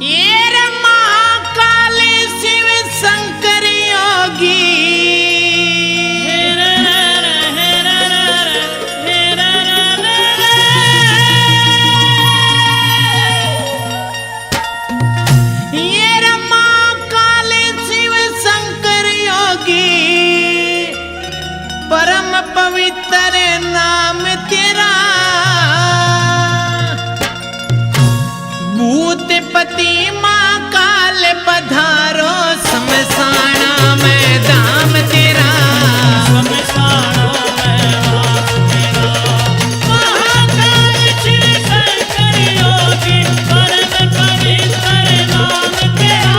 ये रे महाकाल शिव शंकर योगी ये रे महाकाल शिव शंकर योगी परम पवित्र नाम तेरा भूतपति महाकाल पधारो शमशाना में धाम तेरा शमशाना में धाम तेरा महाकाल शिव शंकर योगी परम पवित्र नाम तेरा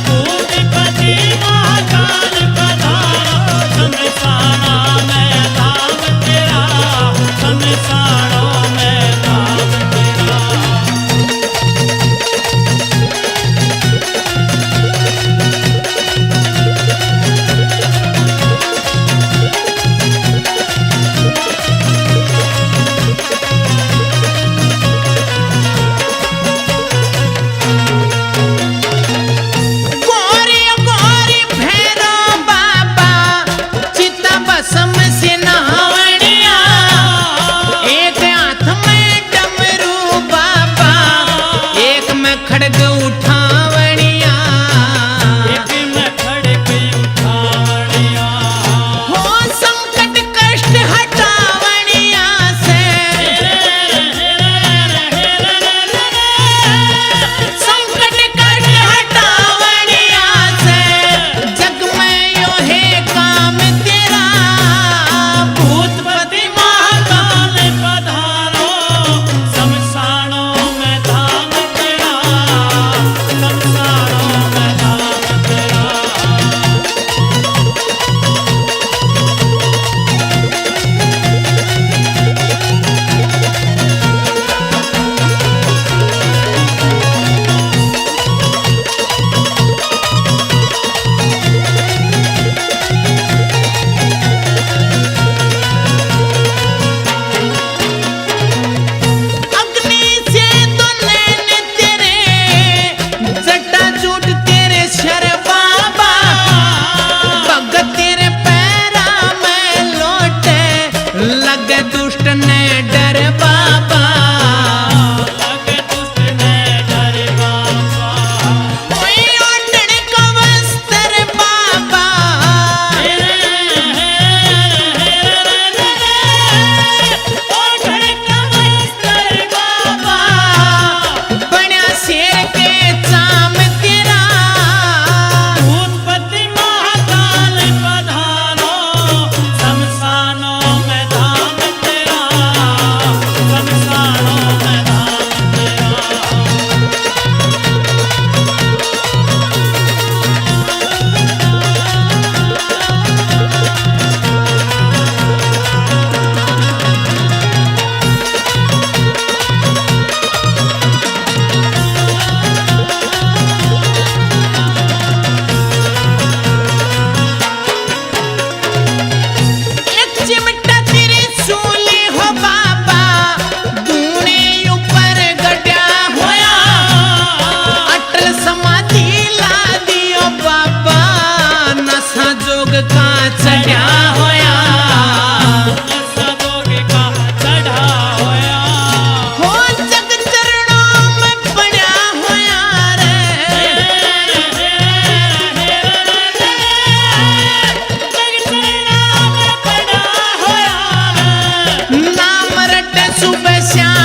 भूतपति महाकाल पधारो शमशाना में धाम तेरा शमशाना में धाम तेरा गोरी गोरी भैरो बाबा चिता बसम से नहावणिया एक हाथ में डमरू बाबा एक में खड़ग उठावणिया एक में खड़ग उठावणिया हो संकट कष्ट हटावणिया से संकट कष्ट हटावणिया से जग में यो है काम तेरा भूतपति महाकाल पधारो शमशानों में धाम तेरा शमशानों में धाम तेरा अग्नि से तो नैन तेरे जटा जूट तेरे शर बाबा भगत तेरे पैरा में लोटे लग दुष्ट ने डर बाबा लगे दुष्ट ने डर बाबा कोई ओढ़ण का वस्त्र बाबा बड़ा शेर के चाम तेरा भूतपति महाकाल पधारो शमशानों में धाम तेरा शमशानों में धाम तेरा एक चिमटा तेरे सूली हो बाबा दूने ऊपर गड्या होया अटल समाधि ला दियो बाबा नशा जोग का चढ़ा होया सदोग का चढ़ा होया हो जग चरणों में पड़ा होया रे नाम रट सुबह श्याम